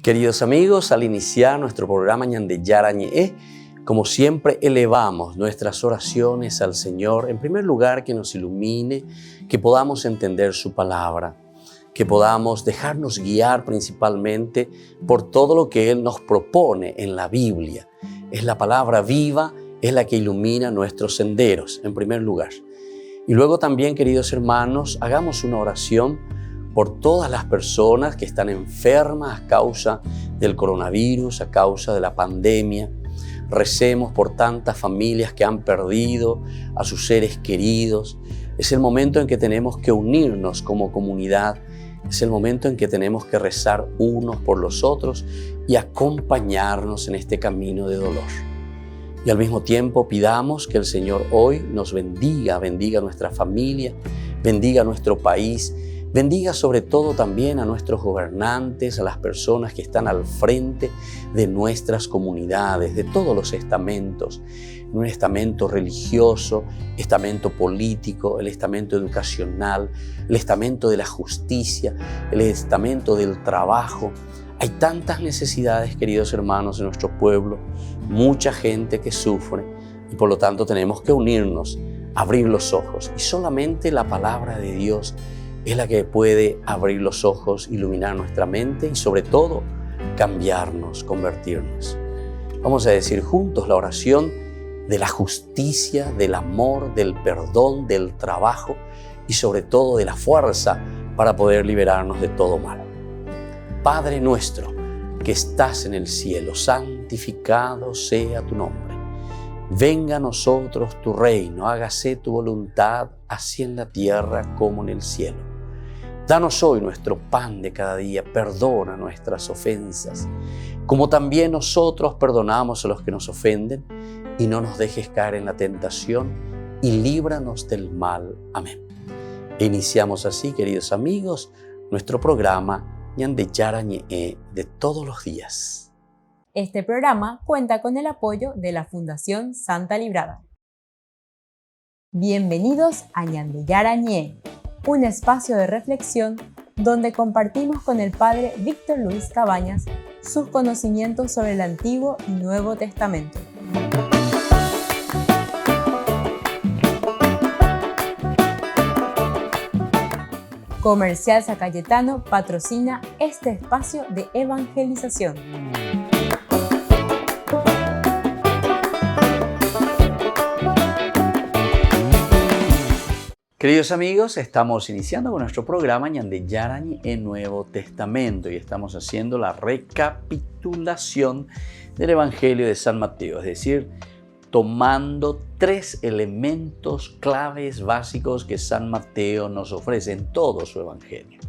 Queridos amigos, al iniciar nuestro programa Ñandeyara Ñe'e, como siempre elevamos nuestras oraciones al Señor. En primer lugar, que nos ilumine, que podamos entender su palabra, que podamos dejarnos guiar principalmente por todo lo que Él nos propone en la Biblia. Es la palabra viva, es la que ilumina nuestros senderos, en primer lugar. Y luego también, queridos hermanos, hagamos una oración por todas las personas que están enfermas a causa del coronavirus, a causa de la pandemia. Recemos por tantas familias que han perdido a sus seres queridos. Es el momento en que tenemos que unirnos como comunidad. Es el momento en que tenemos que rezar unos por los otros y acompañarnos en este camino de dolor. Y al mismo tiempo pidamos que el Señor hoy nos bendiga a nuestra familia, bendiga a nuestro país, bendiga sobre todo también a nuestros gobernantes, a las personas que están al frente de nuestras comunidades, de todos los estamentos, un estamento religioso, estamento político, el estamento educacional, el estamento de la justicia, el estamento del trabajo. Hay tantas necesidades, queridos hermanos, en nuestro pueblo, mucha gente que sufre y por lo tanto tenemos que unirnos, abrir los ojos y solamente la palabra de Dios es la que puede abrir los ojos, iluminar nuestra mente y sobre todo cambiarnos, convertirnos. Vamos a decir juntos la oración de la justicia, del amor, del perdón, del trabajo y sobre todo de la fuerza para poder liberarnos de todo mal. Padre nuestro que estás en el cielo, santificado sea tu nombre. Venga a nosotros tu reino, hágase tu voluntad, así en la tierra como en el cielo. Danos hoy nuestro pan de cada día, perdona nuestras ofensas, como también nosotros perdonamos a los que nos ofenden, y no nos dejes caer en la tentación, y líbranos del mal. Amén. E iniciamos así, queridos amigos, nuestro programa Ñandeyara Ñe'e de todos los días. Este programa cuenta con el apoyo de la Fundación Santa Librada. Bienvenidos a Ñandeyara Ñe'e, un espacio de reflexión donde compartimos con el Padre Víctor Luis Cabañas sus conocimientos sobre el Antiguo y Nuevo Testamento. Comercial San Cayetano patrocina este espacio de evangelización. Queridos amigos, estamos iniciando con nuestro programa Ñandeyara Ñe'e Nuevo Testamento y estamos haciendo la recapitulación del Evangelio de San Mateo, es decir, tomando 3 elementos claves básicos que San Mateo nos ofrece en todo su Evangelio.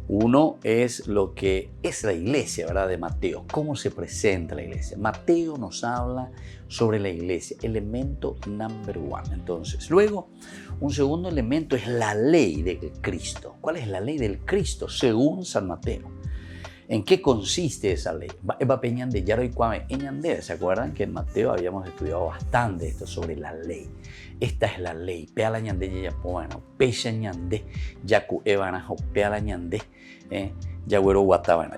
Uno es lo que es la iglesia, ¿verdad? De Mateo, cómo se presenta la iglesia. Mateo nos habla sobre la iglesia, elemento number 1. Entonces, luego, un segundo elemento es la ley de Cristo. ¿Cuál es la ley del Cristo según San Mateo? ¿En qué consiste esa ley? ¿Se acuerdan que en Mateo habíamos estudiado bastante esto sobre la ley? Esta es la ley.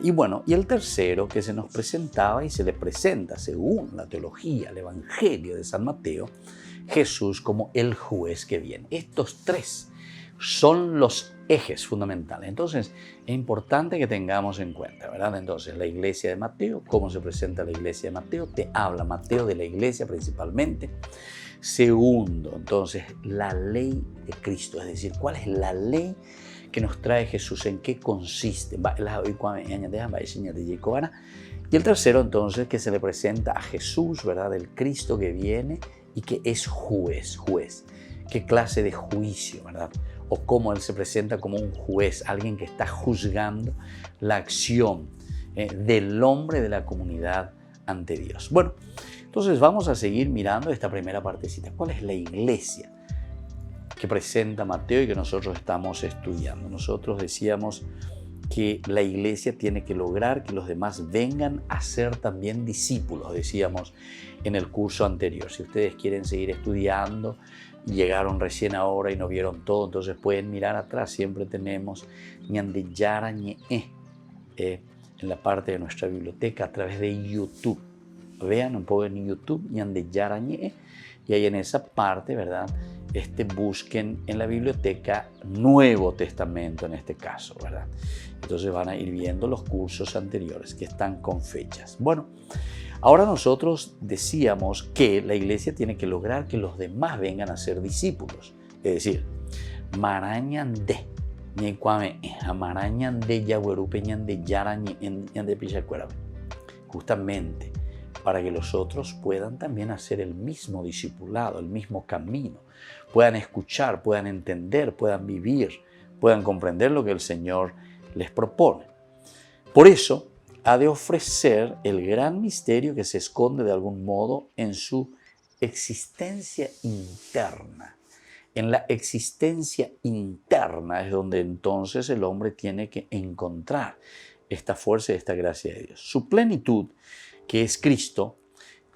Y bueno, y el tercero que se nos presentaba y se le presenta según la teología, el Evangelio de San Mateo, Jesús como el juez que viene. Estos 3 son los ejes fundamentales. Entonces, es importante que tengamos en cuenta, ¿verdad? Entonces, la iglesia de Mateo, ¿cómo se presenta la iglesia de Mateo? Te habla Mateo de la iglesia principalmente. Segundo, entonces, la ley de Cristo, es decir, ¿cuál es la ley que nos trae Jesús? ¿En qué consiste? Y el tercero, entonces, que se le presenta a Jesús, ¿verdad? El Cristo que viene y que es juez. ¿Qué clase de juicio, verdad? O cómo Él se presenta como un juez, alguien que está juzgando la acción del hombre de la comunidad ante Dios. Bueno, entonces vamos a seguir mirando esta primera partecita. ¿Cuál es la iglesia que presenta Mateo y que nosotros estamos estudiando? Nosotros decíamos que la iglesia tiene que lograr que los demás vengan a ser también discípulos, decíamos en el curso anterior. Si ustedes quieren seguir estudiando, llegaron recién ahora y no vieron todo, entonces pueden mirar atrás. Siempre tenemos Ñandeyara Ñe'e en la parte de nuestra biblioteca a través de YouTube. Vean un poco en YouTube, Ñande Yarañe, y ahí en esa parte, ¿verdad? Busquen en la biblioteca Nuevo Testamento en este caso, ¿verdad? Entonces van a ir viendo los cursos anteriores que están con fechas. Bueno, ahora nosotros decíamos que la iglesia tiene que lograr que los demás vengan a ser discípulos. Es decir, Marañande, Marañande Yaguerupe, Ñande Yarañe, Ñande Pichacuera. Justamente para que los otros puedan también hacer el mismo discipulado, el mismo camino, puedan escuchar, puedan entender, puedan vivir, puedan comprender lo que el Señor les propone. Por eso, ha de ofrecer el gran misterio que se esconde de algún modo en su existencia interna. En la existencia interna es donde entonces el hombre tiene que encontrar esta fuerza y esta gracia de Dios. Su plenitud, que es Cristo,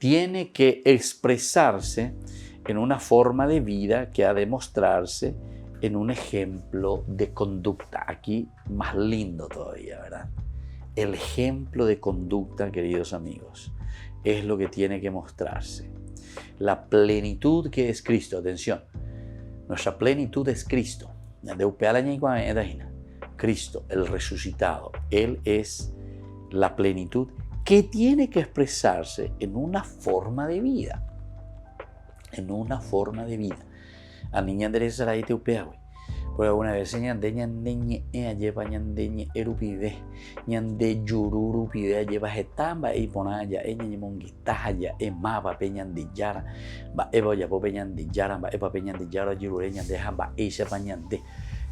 tiene que expresarse en una forma de vida que ha de mostrarse en un ejemplo de conducta. Aquí más lindo todavía, ¿verdad? El ejemplo de conducta, queridos amigos, es lo que tiene que mostrarse. La plenitud que es Cristo, atención, nuestra plenitud es Cristo. Cristo, el resucitado, Él es la plenitud que tiene que expresarse en una forma de vida. En una forma de vida. A niña Andrés Saray te upea, güey. Porque alguna vez ñande ñande lleva ñande erupive, ñande yururu pide lleva jetamba y ponaya, ñande monguita ya, mapa peñande yara, va eva ya peñande yara, va eva peñande yara, yurure ñande hamba, ella pañande,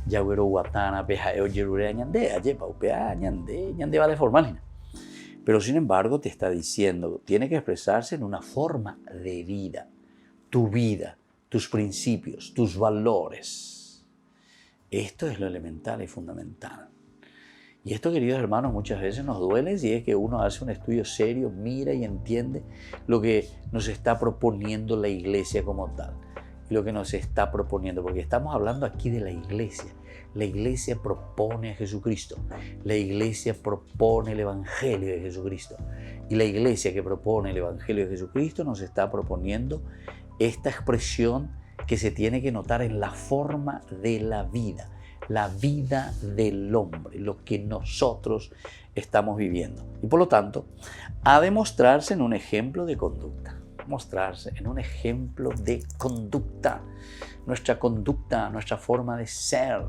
yagüero guatana, peja, yurure ñande, lleva upea, ñande vale formal. Pero sin embargo te está diciendo, tiene que expresarse en una forma de vida, tus principios, tus valores. Esto es lo elemental y fundamental. Y esto, queridos hermanos, muchas veces nos duele si es que uno hace un estudio serio, mira y entiende lo que nos está proponiendo la iglesia como tal. Y lo que nos está proponiendo, porque estamos hablando aquí de la iglesia. La iglesia propone a Jesucristo. La iglesia propone el Evangelio de Jesucristo. Y la iglesia que propone el Evangelio de Jesucristo nos está proponiendo esta expresión que se tiene que notar en la forma de la vida del hombre, lo que nosotros estamos viviendo. Y por lo tanto, ha de mostrarse en un ejemplo de conducta. Mostrarse en un ejemplo de conducta. Nuestra conducta, nuestra forma de ser.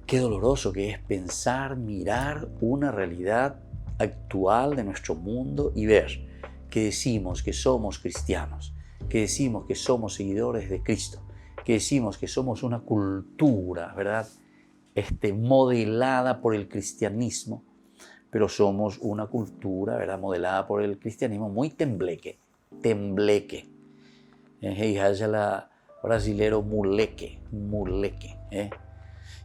Qué doloroso que es pensar, mirar una realidad actual de nuestro mundo y ver que decimos que somos cristianos, que decimos que somos seguidores de Cristo, que decimos que somos una cultura, ¿verdad? Modelada por el cristianismo, pero somos una cultura, ¿verdad? Modelada por el cristianismo muy tembleque. La brasilero muleque.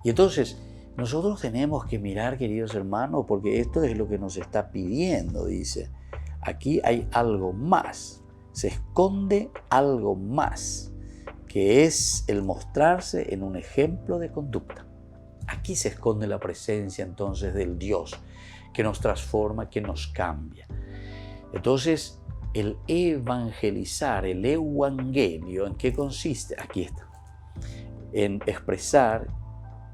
Y entonces, nosotros tenemos que mirar, queridos hermanos, porque esto es lo que nos está pidiendo, dice. Aquí hay algo más. Se esconde algo más, que es el mostrarse en un ejemplo de conducta. Aquí se esconde la presencia entonces del Dios que nos transforma, que nos cambia. Entonces, el evangelizar, el evangelio, ¿en qué consiste? Aquí está. En expresar,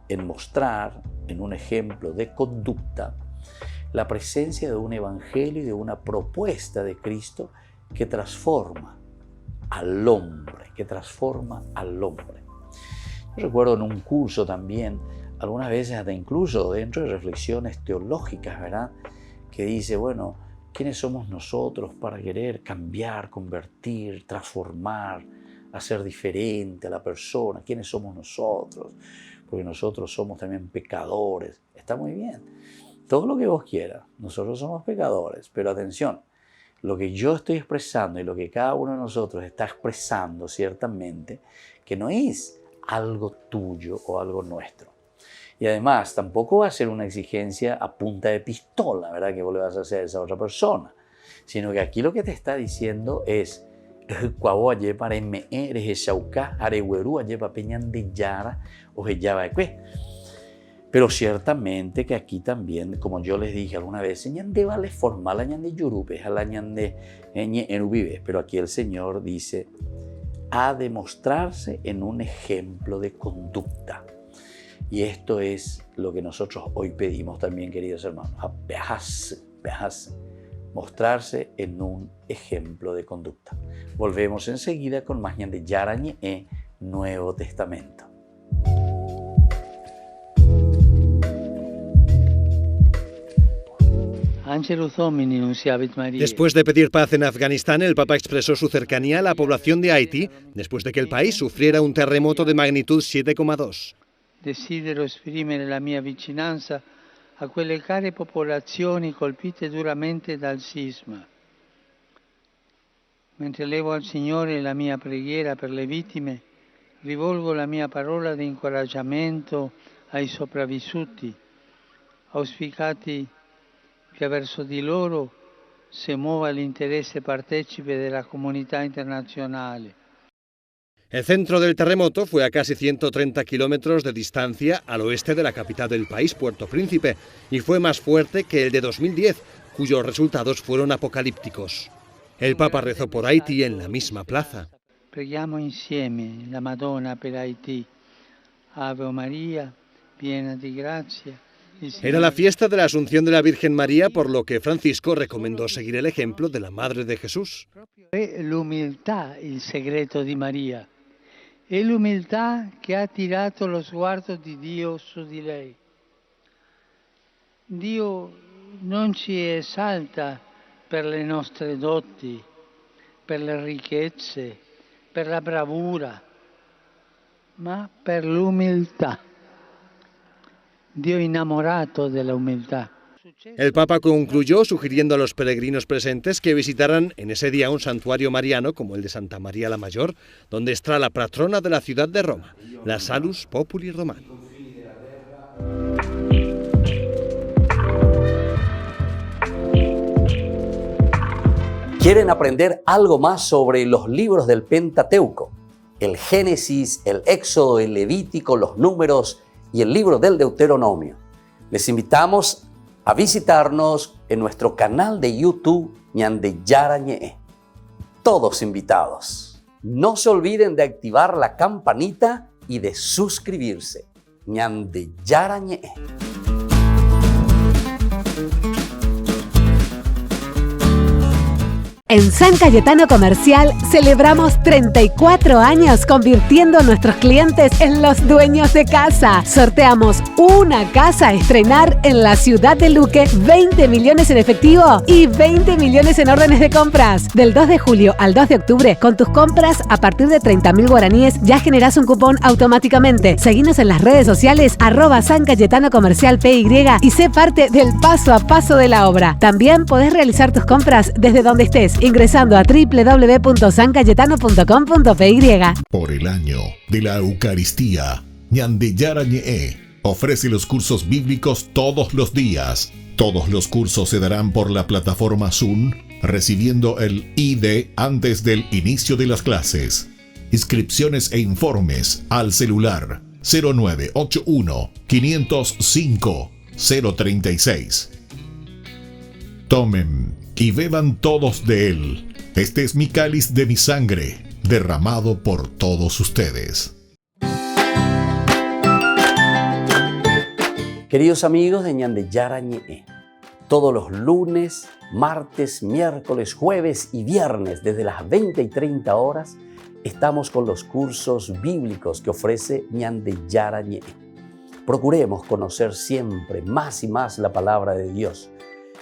en mostrar, en un ejemplo de conducta, la presencia de un evangelio y de una propuesta de Cristo que transforma al hombre, Yo recuerdo en un curso también, algunas veces hasta incluso dentro de reflexiones teológicas, ¿verdad? Que dice, bueno, ¿quiénes somos nosotros para querer cambiar, convertir, transformar, hacer diferente a la persona? ¿Quiénes somos nosotros? Porque nosotros somos también pecadores. Está muy bien. Todo lo que vos quieras. Nosotros somos pecadores. Pero atención, lo que yo estoy expresando y lo que cada uno de nosotros está expresando ciertamente, que no es algo tuyo o algo nuestro. Y además, tampoco va a ser una exigencia a punta de pistola, ¿verdad? Que vos le vas a hacer a esa otra persona. Sino que aquí lo que te está diciendo es, Pero ciertamente que aquí también, como yo les dije alguna vez, ñande vale formal, a ñande yurupes, a la ñande enubives, pero aquí el Señor dice, a demostrarse en un ejemplo de conducta. Y esto es lo que nosotros hoy pedimos también, queridos hermanos, a mostrarse en un ejemplo de conducta. Volvemos enseguida con más ñande Yarañe, Nuevo Testamento. Después de pedir paz en Afganistán, el Papa expresó su cercanía a la población de Haití después de que el país sufriera un terremoto de magnitud 7,2. Desidero esprimere la mia vicinanza a quelle care popolazioni colpite duramente dal sisma. Mentre levo al Signore la mia preghiera per le vittime, rivolgo la mia parola di incoraggiamento ai sopravvissuti, auspicati che verso di loro si muova l'interesse partecipe della comunità internazionale. El centro del terremoto fue a casi 130 kilómetros de distancia al oeste de la capital del país, Puerto Príncipe, y fue más fuerte que el de 2010, cuyos resultados fueron apocalípticos. El Papa rezó por Haití en la misma plaza. Preghiamo insieme la Madonna per Haití. Ave María, piena di grazia. Era la fiesta de la Asunción de la Virgen María, por lo que Francisco recomendó seguir el ejemplo de la Madre de Jesús. È l'umiltà il segreto di Maria. È l'umiltà che ha attirato lo sguardo di Dio su di lei. Dio non ci esalta per le nostre doti, per le ricchezze, per la bravura, ma per l'umiltà. Dio innamorato della umiltà. El Papa concluyó sugiriendo a los peregrinos presentes que visitaran en ese día un santuario mariano como el de Santa María la Mayor, donde está la patrona de la ciudad de Roma, la Salus Populi Romani. ¿Quieren aprender algo más sobre los libros del Pentateuco? El Génesis, el Éxodo, el Levítico, los Números y el libro del Deuteronomio. Les invitamos a visitarnos en nuestro canal de YouTube ñande Yarañe. Todos invitados. No se olviden de activar la campanita y de suscribirse. ñande Yarañe. En San Cayetano Comercial celebramos 34 años convirtiendo a nuestros clientes en los dueños de casa. Sorteamos una casa a estrenar en la ciudad de Luque, 20 millones en efectivo y 20 millones en órdenes de compras. Del 2 de julio al 2 de octubre, con tus compras a partir de 30.000 guaraníes ya generás un cupón automáticamente. Seguinos en las redes sociales @San Cayetano Comercial PY y sé parte del paso a paso de la obra. También podés realizar tus compras desde donde estés, ingresando a www.sancayetano.com.py. Por el año de la Eucaristía, ñande Yarañe ofrece los cursos bíblicos todos los días. Todos los cursos se darán por la plataforma Zoom, recibiendo el ID antes del inicio de las clases. Inscripciones e informes al celular 0981 505 036. Tomen y beban todos de él. Este es mi cáliz de mi sangre, derramado por todos ustedes. Queridos amigos de ñande Yarañe, todos los lunes, martes, miércoles, jueves y viernes desde las 20 y 30 horas estamos con los cursos bíblicos que ofrece ñande Yarañe. Procuremos conocer siempre más y más la palabra de Dios,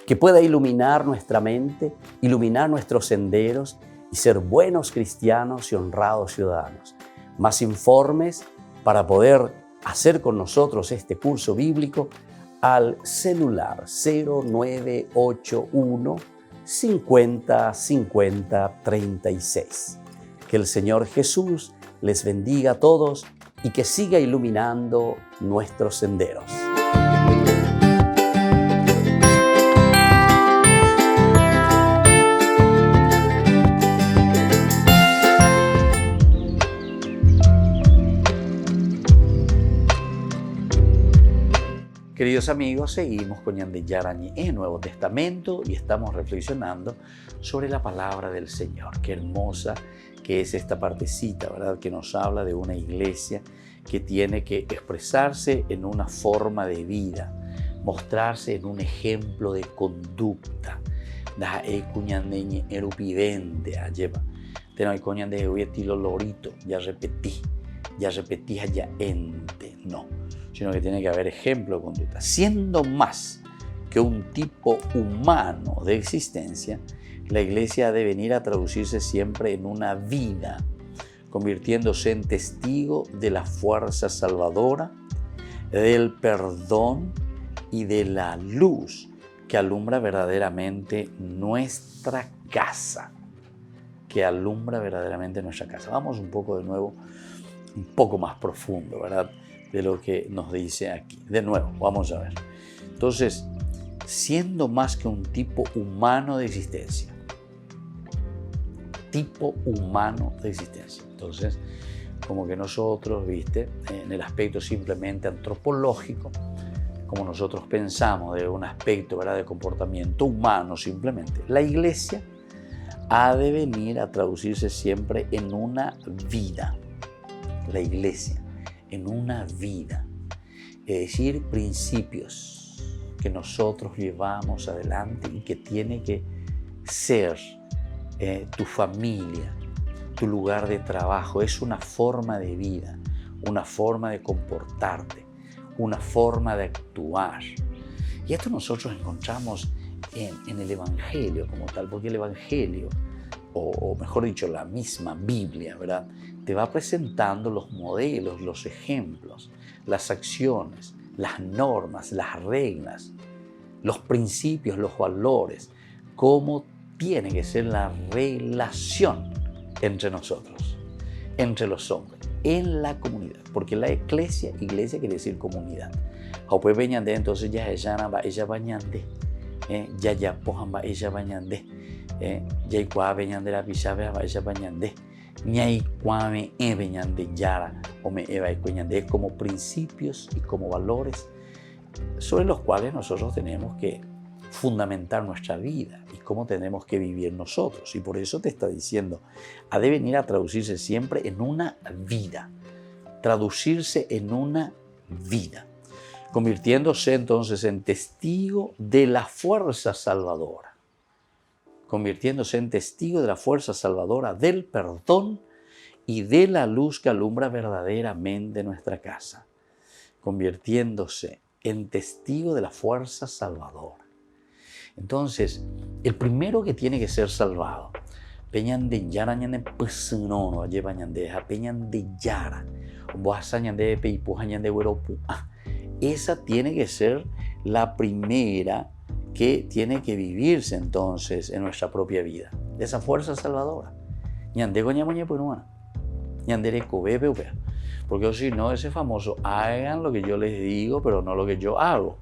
que pueda iluminar nuestra mente, iluminar nuestros senderos y ser buenos cristianos y honrados ciudadanos. Más informes para poder hacer con nosotros este curso bíblico al celular 0981 50 50 36. Que el Señor Jesús les bendiga a todos y que siga iluminando nuestros senderos. Queridos amigos, seguimos con Ñande Yarañe, Nuevo Testamento, y estamos reflexionando sobre la palabra del Señor. Qué hermosa que es esta partecita, ¿verdad? Que nos habla de una iglesia que tiene que expresarse en una forma de vida, mostrarse en un ejemplo de conducta. Da cuñandeñe erupidente lleva. Tengo coñande estilo lorito, ya repetí allá ente, no, sino que tiene que haber ejemplo de conducta. Siendo más que un tipo humano de existencia, la iglesia ha de venir a traducirse siempre en una vida, convirtiéndose en testigo de la fuerza salvadora, del perdón y de la luz que alumbra verdaderamente nuestra casa. Vamos un poco de nuevo, un poco más profundo, ¿verdad? De lo que nos dice aquí. De nuevo, vamos a ver. Entonces, siendo más que un tipo humano de existencia. Entonces, como que nosotros, ¿viste? En el aspecto simplemente antropológico, como nosotros pensamos de un aspecto, ¿verdad?, de comportamiento humano simplemente, la iglesia ha de venir a traducirse siempre en una vida. La iglesia, en una vida. Es decir, principios que nosotros llevamos adelante y que tiene que ser tu familia, tu lugar de trabajo. Es una forma de vida, una forma de comportarte, una forma de actuar. Y esto nosotros encontramos en el Evangelio como tal, porque el Evangelio, o mejor dicho, la misma Biblia, ¿verdad?, te va presentando los modelos, los ejemplos, las acciones, las normas, las reglas, los principios, los valores, cómo tiene que ser la relación entre nosotros, entre los hombres, en la comunidad, porque la iglesia quiere decir comunidad. Después veñande, entonces ya ella bañande, ya pohamba ella bañande, ya igual veñande la pisabe ella bañande, ñai cuame veñande yara o me eva cuñande, es como principios y como valores sobre los cuales nosotros tenemos que fundamentar nuestra vida y cómo tenemos que vivir nosotros. Y por eso te está diciendo, ha de venir a traducirse siempre en una vida, convirtiéndose entonces en testigo de la fuerza salvadora, del perdón y de la luz que alumbra verdaderamente nuestra casa, convirtiéndose en testigo de la fuerza salvadora. Entonces, el primero que tiene que ser salvado, esa tiene que ser la primera que tiene que vivirse entonces en nuestra propia vida, esa fuerza salvadora. Porque si no, ese famoso, hagan lo que yo les digo, pero no lo que yo hago.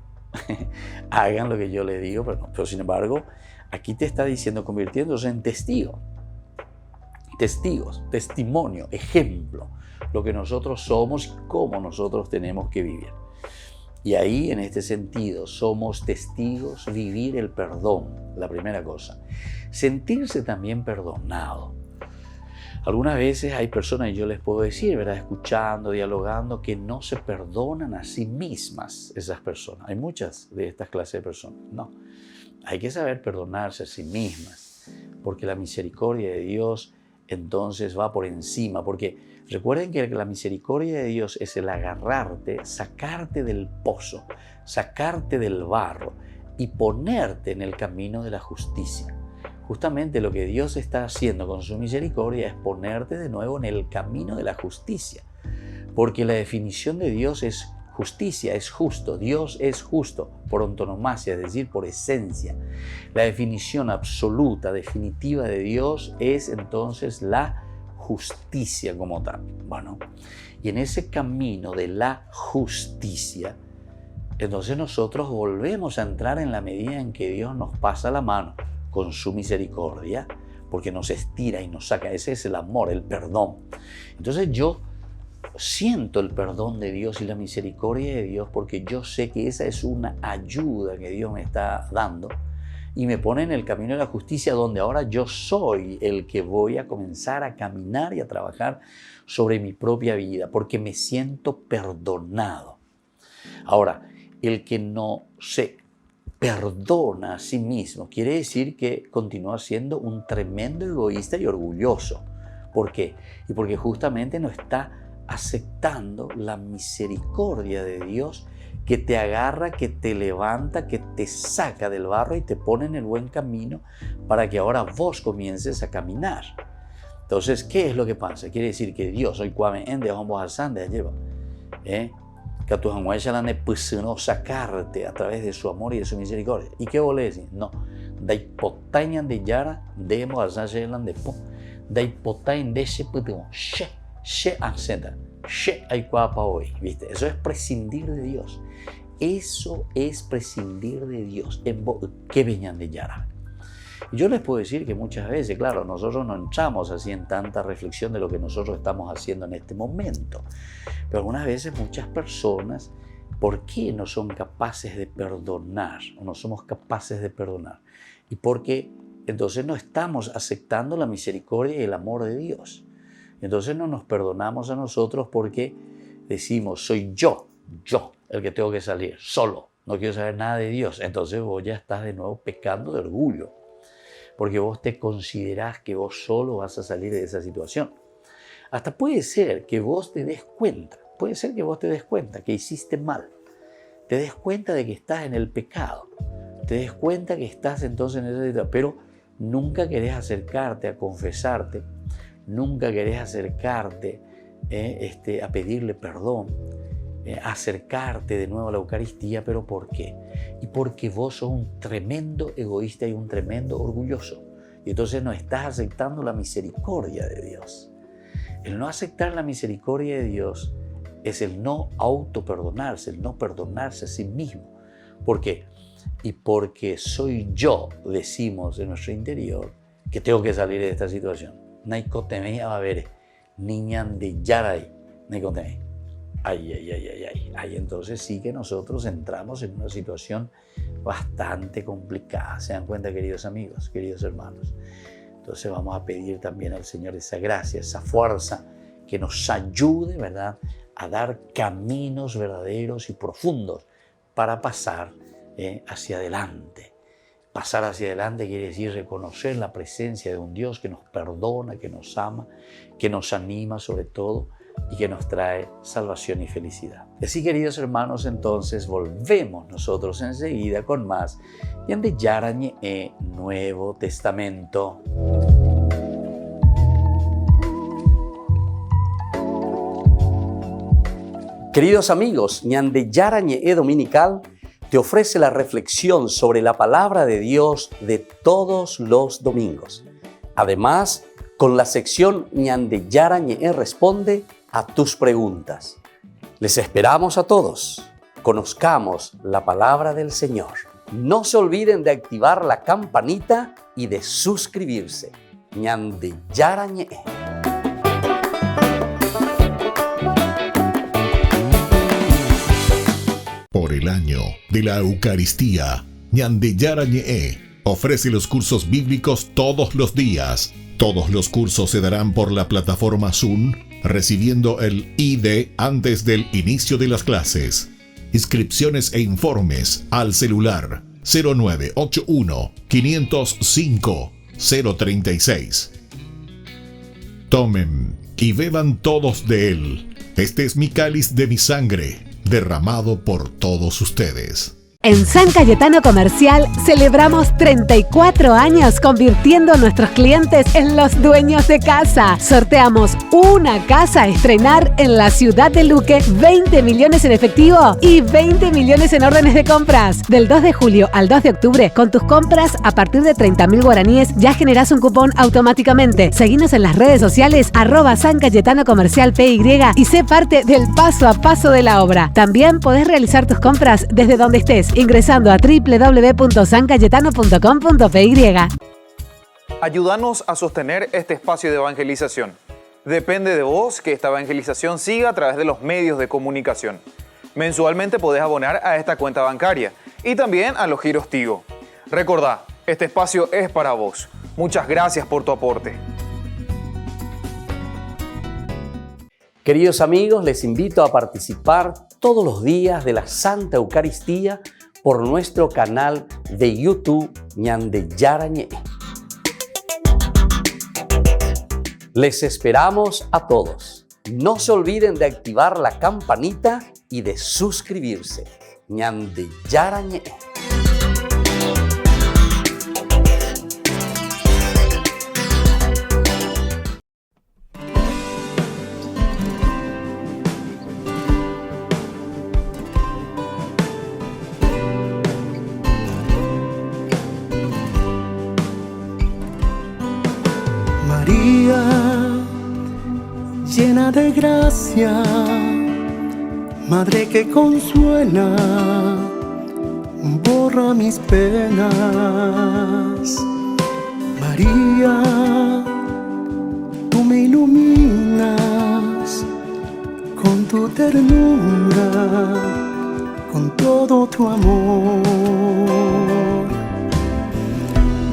Hagan lo que yo les digo, pero no. Pero sin embargo, aquí te está diciendo convirtiéndose en testigos, testimonio, ejemplo, lo que nosotros somos y cómo nosotros tenemos que vivir. Y ahí, en este sentido, somos testigos, vivir el perdón, la primera cosa. Sentirse también perdonado. Algunas veces hay personas, y yo les puedo decir, ¿verdad?, escuchando, dialogando, que no se perdonan a sí mismas esas personas. Hay muchas de estas clases de personas. No, hay que saber perdonarse a sí mismas, porque la misericordia de Dios entonces va por encima, porque recuerden que la misericordia de Dios es el agarrarte, sacarte del pozo, sacarte del barro y ponerte en el camino de la justicia. Justamente lo que Dios está haciendo con su misericordia es ponerte de nuevo en el camino de la justicia, porque la definición de Dios es justicia, es justo. Dios es justo por antonomasia, es decir, por esencia. La definición absoluta, definitiva de Dios es entonces la justicia como tal. Bueno, y en ese camino de la justicia, entonces nosotros volvemos a entrar en la medida en que Dios nos pasa la mano con su misericordia, porque nos estira y nos saca. Ese es el amor, el perdón. Entonces yo siento el perdón de Dios y la misericordia de Dios porque yo sé que esa es una ayuda que Dios me está dando y me pone en el camino de la justicia donde ahora yo soy el que voy a comenzar a caminar y a trabajar sobre mi propia vida porque me siento perdonado. Ahora, el que no se perdona a sí mismo quiere decir que continúa siendo un tremendo egoísta y orgulloso. ¿Por qué? Y porque justamente no está aceptando la misericordia de Dios que te agarra, que te levanta, que te saca del barro y te pone en el buen camino para que ahora vos comiences a caminar. Entonces, ¿qué es lo que pasa? Quiere decir que Dios, hoy cuame ende vamos al sande lleva, que a tus amuelas la nepusino sacarte a través de su amor y de su misericordia. ¿Y qué vos le decís? No, da hipotañan de yara, demos al sande de po, da hipotañan de ese putimo, she anceta, she hay cuapa hoy, ¿viste? Eso es prescindir de Dios. Eso es prescindir de Dios. ¿Qué venían de yara? Yo les puedo decir que muchas veces, claro, nosotros no entramos así en tanta reflexión de lo que nosotros estamos haciendo en este momento. Pero algunas veces muchas personas, ¿por qué no son capaces de perdonar? O no somos capaces de perdonar. Y porque entonces no estamos aceptando la misericordia y el amor de Dios. Entonces no nos perdonamos a nosotros porque decimos, soy yo el que tengo que salir, solo. No quiero saber nada de Dios. Entonces vos ya estás de nuevo pecando de orgullo. Porque vos te considerás que vos solo vas a salir de esa situación. Hasta puede ser que vos te des cuenta, que hiciste mal. Te des cuenta de que estás en el pecado. Te des cuenta que estás entonces en esa situación. Pero nunca querés acercarte a confesarte. Nunca querés acercarte a pedirle perdón. Acercarte de nuevo a la Eucaristía, pero ¿por qué? Y porque vos sos un tremendo egoísta y un tremendo orgulloso. Y entonces no estás aceptando la misericordia de Dios. El no aceptar la misericordia de Dios es el no autoperdonarse, el no perdonarse a sí mismo. ¿Por qué? Y porque soy yo, decimos en nuestro interior, que tengo que salir de esta situación. Naikoteme a ver, niñan de yaray, naikoteme. Ay, entonces sí que nosotros entramos en una situación bastante complicada. ¿Se dan cuenta, queridos amigos, queridos hermanos? Entonces vamos a pedir también al Señor esa gracia, esa fuerza que nos ayude, ¿verdad?, a dar caminos verdaderos y profundos para pasar hacia adelante. Pasar hacia adelante quiere decir reconocer la presencia de un Dios que nos perdona, que nos ama, que nos anima sobre todo, y que nos trae salvación y felicidad. Así, queridos hermanos, entonces volvemos nosotros enseguida con más Ñande Yarañe Nuevo Testamento. Queridos amigos, Ñande Yarañe Dominical te ofrece la reflexión sobre la palabra de Dios de todos los domingos. Además, con la sección Ñande Yarañe Responde a tus preguntas. Les esperamos a todos. Conozcamos la palabra del Señor. No se olviden de activar la campanita y de suscribirse. Ñande Yarañe. Por el año de la Eucaristía, Ñande Yarañe ofrece los cursos bíblicos todos los días. Todos los cursos se darán por la plataforma Zoom, recibiendo el ID antes del inicio de las clases. Inscripciones e informes al celular 0981 505 036. Tomen y beban todos de él. Este es mi cáliz de mi sangre, derramado por todos ustedes. En San Cayetano Comercial celebramos 34 años convirtiendo a nuestros clientes en los dueños de casa. Sorteamos una casa a estrenar en la ciudad de Luque, 20 millones en efectivo y 20 millones en órdenes de compras. Del 2 de julio al 2 de octubre, con tus compras a partir de 30.000 guaraníes ya generás un cupón automáticamente. Seguinos en las redes sociales @San Cayetano Comercial PY y sé parte del paso a paso de la obra. También podés realizar tus compras desde donde estés, ingresando a www.sancayetano.com.py. Ayúdanos a sostener este espacio de evangelización. Depende de vos que esta evangelización siga a través de los medios de comunicación. Mensualmente podés abonar a esta cuenta bancaria y también a los giros Tigo. Recordá, este espacio es para vos. Muchas gracias por tu aporte. Queridos amigos, les invito a participar todos los días de la Santa Eucaristía por nuestro canal de YouTube Ñande Yarañe. Les esperamos a todos. No se olviden de activar la campanita y de suscribirse. Ñande Yarañe. María, llena de gracia, Madre que consuela, borra mis penas. María, tú me iluminas con tu ternura, con todo tu amor.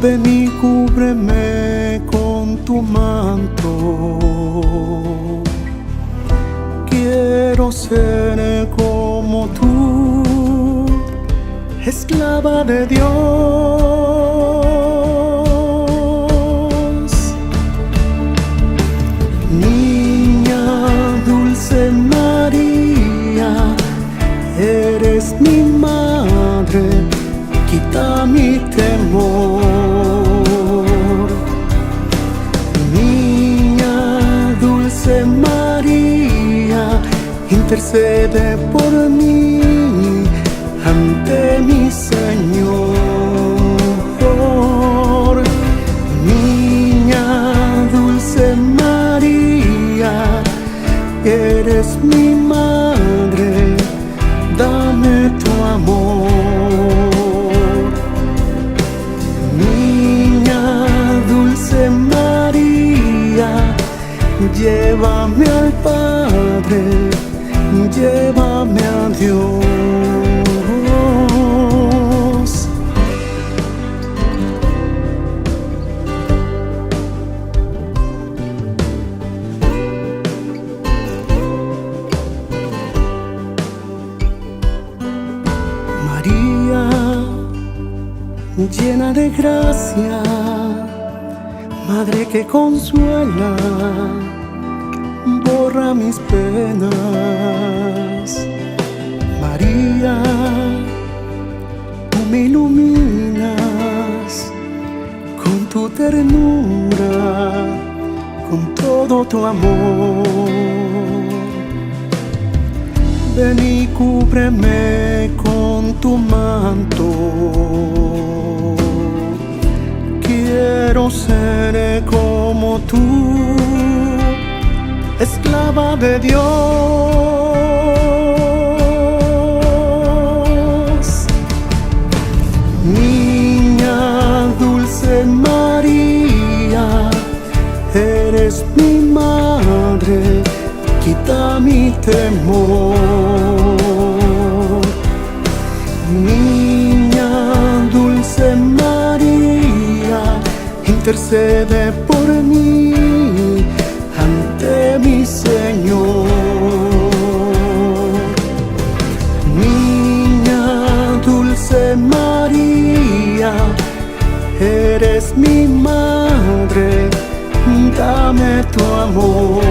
Ven y cúbreme con tu manto. Quiero ser como tú, esclava de Dios. Niña dulce María, eres mi madre, quita mi temor. Niña dulce María, intercede por mí ante mi Señor. Niña dulce María, eres mi madre, dame tu amor. Niña dulce María, llévame al Padre, llévame a Dios. María, llena de gracia, Madre que consuela, borra mis penas. María, tú me iluminas con tu ternura, con todo tu amor. Ven y cúbreme con tu manto. Quiero ser como tú, esclava de Dios. Niña dulce María, eres mi madre, quita mi temor. Niña dulce María, intercede por mí ante mi Señor. Niña dulce María, eres mi madre, dame tu amor.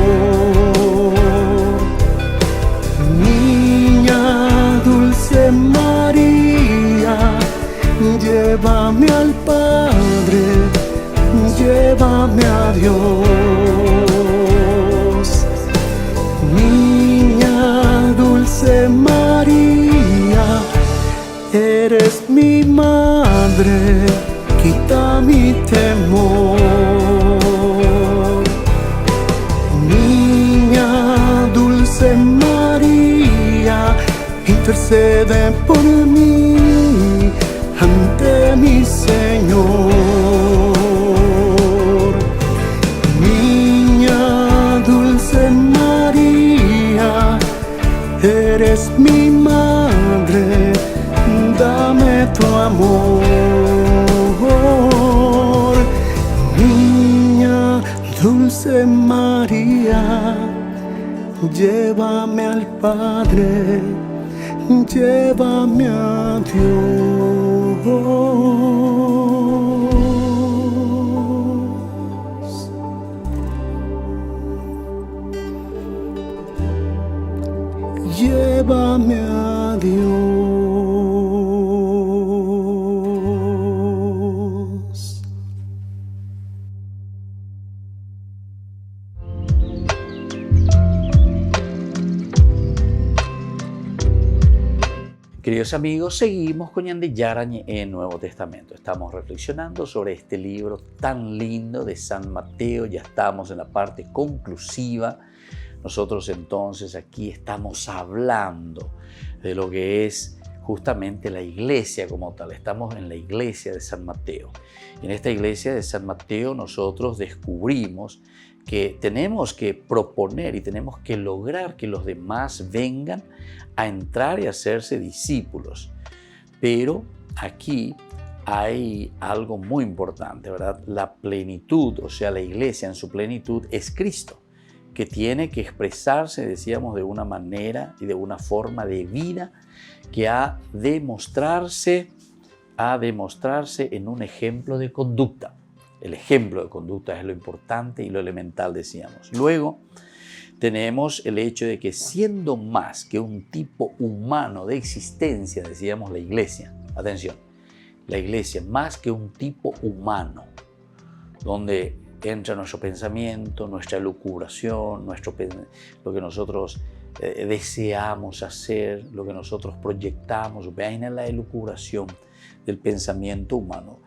Niña dulce María, llévame al Padre, llévame a Dios. Niña dulce María, eres mi madre, quita mi temor. Niña dulce María, intercede por mí ante mi Señor. Niña dulce dulce María, llévame al Padre, llévame a Dios. Llévame a Dios. Queridos amigos, seguimos con Ñande Yarañe en Nuevo Testamento. Estamos reflexionando sobre este libro tan lindo de San Mateo. Ya estamos en la parte conclusiva. Nosotros entonces aquí estamos hablando de lo que es justamente la iglesia como tal. Estamos en la iglesia de San Mateo. Y en esta iglesia de San Mateo nosotros descubrimos que tenemos que proponer y tenemos que lograr que los demás vengan a entrar y hacerse discípulos. Pero aquí hay algo muy importante, ¿verdad? La plenitud, o sea, la iglesia en su plenitud es Cristo, que tiene que expresarse, decíamos, de una manera y de una forma de vida que ha de mostrarse en un ejemplo de conducta. El ejemplo de conducta es lo importante y lo elemental, decíamos. Luego tenemos el hecho de que siendo más que un tipo humano de existencia, decíamos la iglesia, atención, la iglesia más que un tipo humano, donde entra nuestro pensamiento, nuestra elucubración, lo que nosotros deseamos hacer, lo que nosotros proyectamos, vean en la elucubración del pensamiento humano.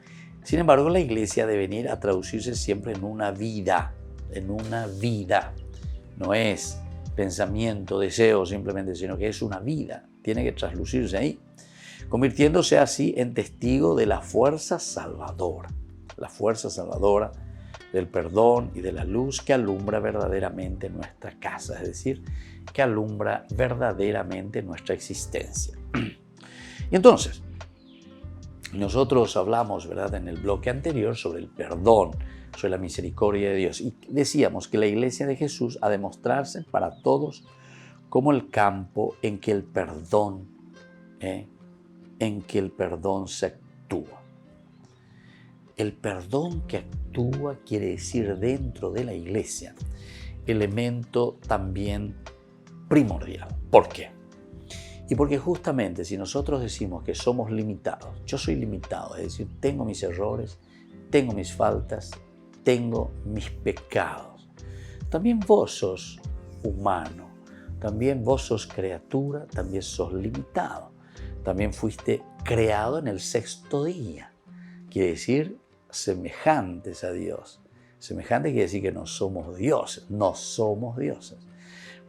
Sin embargo, la iglesia debe venir a traducirse siempre en una vida, No es pensamiento, deseo simplemente, sino que es una vida. Tiene que traslucirse ahí, convirtiéndose así en testigo de la fuerza salvadora del perdón y de la luz que alumbra verdaderamente nuestra casa, es decir, que alumbra verdaderamente nuestra existencia. Y entonces, nosotros hablamos, ¿verdad?, en el bloque anterior sobre el perdón, sobre la misericordia de Dios. Y decíamos que la iglesia de Jesús ha de mostrarse para todos como el campo en que el perdón se actúa. El perdón que actúa quiere decir dentro de la iglesia, elemento también primordial. ¿Por qué? Y porque justamente si nosotros decimos que somos limitados, yo soy limitado, es decir, tengo mis errores, tengo mis faltas, tengo mis pecados. También vos sos humano, también vos sos criatura, también sos limitado. También fuiste creado en el sexto día. Quiere decir semejantes a Dios. Semejante quiere decir que no somos dioses.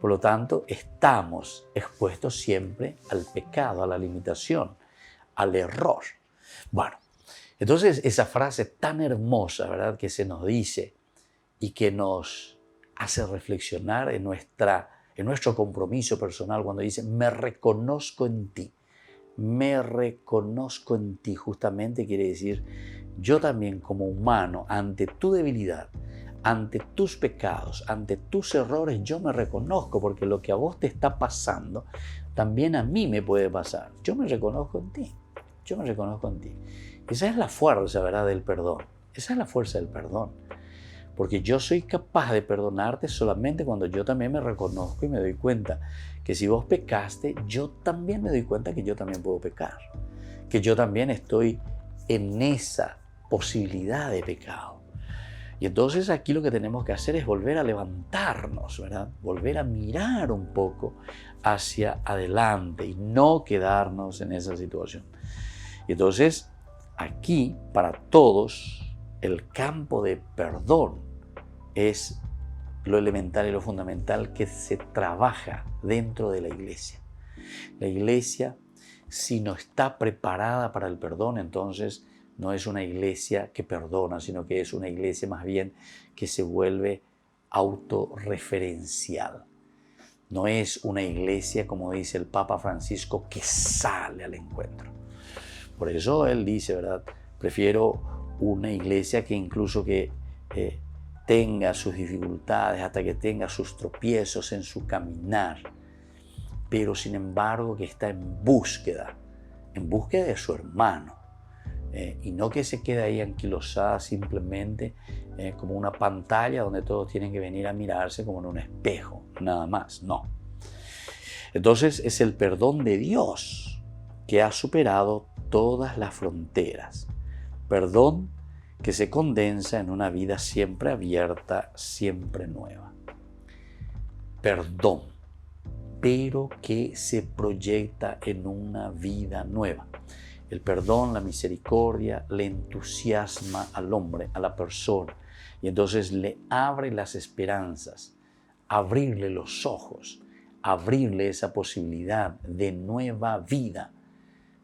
Por lo tanto, estamos expuestos siempre al pecado, a la limitación, al error. Bueno, entonces esa frase tan hermosa, ¿verdad?, que se nos dice y que nos hace reflexionar en nuestro compromiso personal cuando dice, me reconozco en ti. Me reconozco en ti, justamente quiere decir, yo también como humano, ante tu debilidad, ante tus pecados, ante tus errores, yo me reconozco, porque lo que a vos te está pasando, también a mí me puede pasar. Yo me reconozco en ti. Esa es la fuerza, ¿verdad?, del perdón. Esa es la fuerza del perdón. Porque yo soy capaz de perdonarte solamente cuando yo también me reconozco y me doy cuenta que si vos pecaste, yo también me doy cuenta que yo también puedo pecar. Que yo también estoy en esa posibilidad de pecado. Y entonces aquí lo que tenemos que hacer es volver a levantarnos, ¿verdad? Volver a mirar un poco hacia adelante y no quedarnos en esa situación. Y entonces aquí para todos el campo de perdón es lo elemental y lo fundamental que se trabaja dentro de la iglesia. La iglesia, si no está preparada para el perdón, entonces no es una iglesia que perdona, sino que es una iglesia más bien que se vuelve autorreferencial. No es una iglesia, como dice el Papa Francisco, que sale al encuentro. Por eso él dice, ¿verdad?, prefiero una iglesia que incluso que tenga sus dificultades, hasta que tenga sus tropiezos en su caminar, pero sin embargo que está en búsqueda de su hermano, y no que se quede ahí anquilosada simplemente como una pantalla donde todos tienen que venir a mirarse como en un espejo, nada más, no. Entonces es el perdón de Dios que ha superado todas las fronteras, perdón que se condensa en una vida siempre abierta, siempre nueva. Perdón, pero que se proyecta en una vida nueva. El perdón, la misericordia, le entusiasma al hombre, a la persona, y entonces le abre las esperanzas, abrirle los ojos, abrirle esa posibilidad de nueva vida,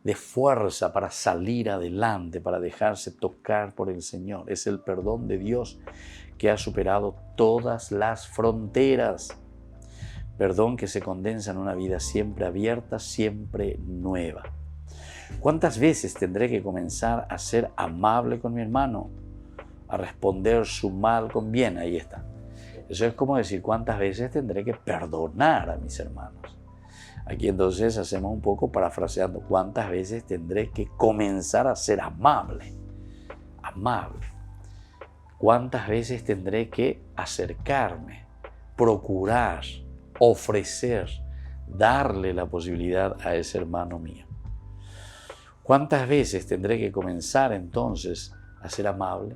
de fuerza para salir adelante, para dejarse tocar por el Señor. Es el perdón de Dios que ha superado todas las fronteras. Perdón que se condensa en una vida siempre abierta, siempre nueva. ¿Cuántas veces tendré que comenzar a ser amable con mi hermano? A responder su mal con bien. Ahí está. Eso es como decir, ¿cuántas veces tendré que perdonar a mis hermanos? Aquí entonces hacemos un poco parafraseando, ¿cuántas veces tendré que comenzar a ser amable? Amable. ¿Cuántas veces tendré que acercarme, procurar, ofrecer, darle la posibilidad a ese hermano mío? ¿Cuántas veces tendré que comenzar entonces a ser amable?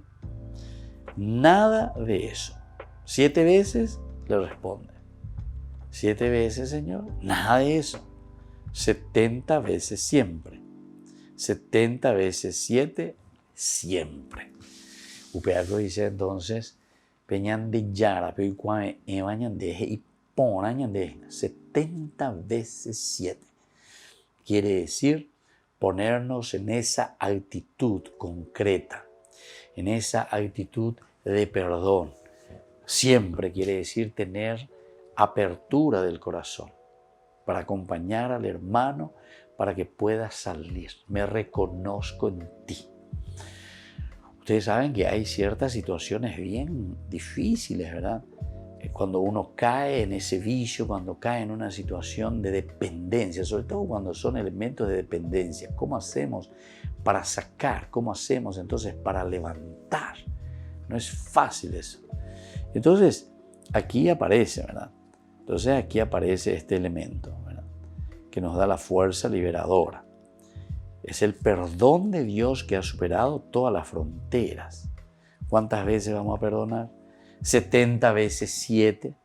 Nada de eso. 7 veces le responde. 7 veces, Señor, nada de eso. 70 veces siempre. 70 veces 7, siempre. Upeaco dice entonces, peñan de yara, pero cuando evañan deje y ponan de 70 veces 7. Quiere decir ponernos en esa actitud concreta, en esa actitud de perdón. Siempre quiere decir tener apertura del corazón para acompañar al hermano para que pueda salir. Me reconozco en ti. Ustedes saben que hay ciertas situaciones bien difíciles, ¿verdad? Cuando uno cae en ese vicio, cuando cae en una situación de dependencia, sobre todo cuando son elementos de dependencia. ¿Cómo hacemos para sacar? ¿Cómo hacemos entonces para levantar? No es fácil eso. Entonces, aquí aparece, ¿verdad? Entonces aquí aparece este elemento, ¿verdad?, que nos da la fuerza liberadora. Es el perdón de Dios que ha superado todas las fronteras. ¿Cuántas veces vamos a perdonar? 70 veces 7.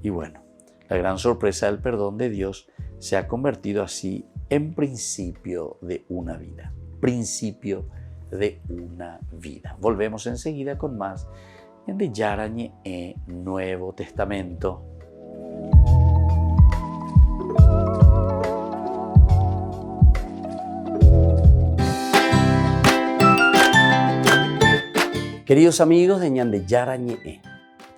Y bueno, la gran sorpresa del perdón de Dios se ha convertido así en principio de una vida. Principio de una vida. Volvemos enseguida con más en de Yarañe Nuevo Testamento. Queridos amigos de Ñande Yarañe,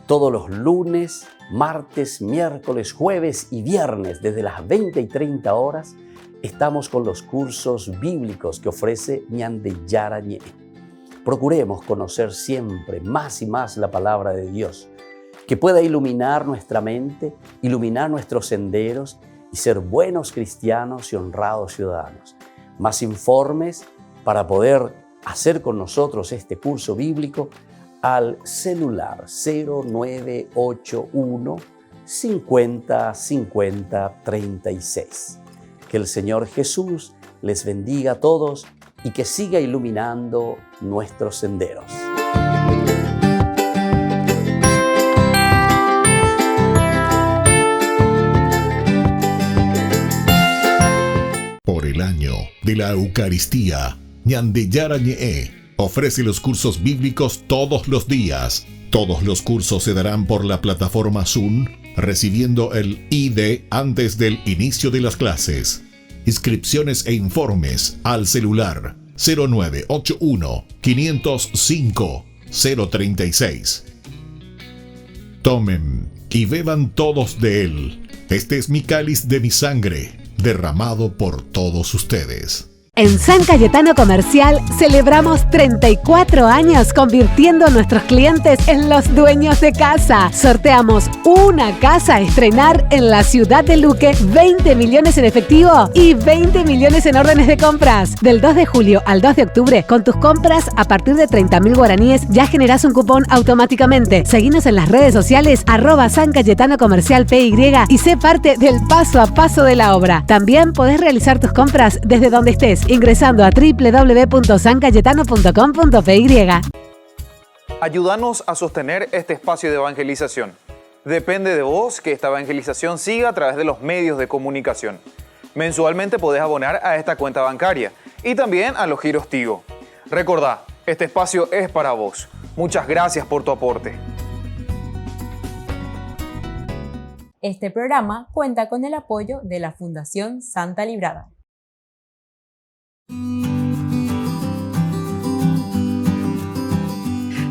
todos los lunes, martes, miércoles, jueves y viernes desde las 20 y 30 horas estamos con los cursos bíblicos que ofrece Ñande Yarañe. Procuremos conocer siempre más y más la palabra de Dios, que pueda iluminar nuestra mente, iluminar nuestros senderos y ser buenos cristianos y honrados ciudadanos. Más informes para poder hacer con nosotros este curso bíblico al celular 0981 50 50 36. Que el Señor Jesús les bendiga a todos y que siga iluminando nuestros senderos. Por el año de la Eucaristía, Ñande Yarañe ofrece los cursos bíblicos todos los días. Todos los cursos se darán por la plataforma Zoom, recibiendo el ID antes del inicio de las clases. Inscripciones e informes al celular 0981 505 036. Tomen y beban todos de él. Este es mi cáliz de mi sangre, derramado por todos ustedes. En San Cayetano Comercial celebramos 34 años convirtiendo a nuestros clientes en los dueños de casa. Sorteamos una casa a estrenar en la ciudad de Luque, 20 millones en efectivo y 20 millones en órdenes de compras. Del 2 de julio al 2 de octubre, con tus compras a partir de 30.000 guaraníes ya generás un cupón automáticamente. Seguinos en las redes sociales @San Cayetano Comercial PY y sé parte del paso a paso de la obra. También podés realizar tus compras desde donde estés, ingresando a www.sancayetano.com.py. Ayúdanos a sostener este espacio de evangelización. Depende de vos que esta evangelización siga a través de los medios de comunicación. Mensualmente podés abonar a esta cuenta bancaria y también a los giros Tigo. Recordá, este espacio es para vos. Muchas gracias por tu aporte. Este programa cuenta con el apoyo de la Fundación Santa Librada.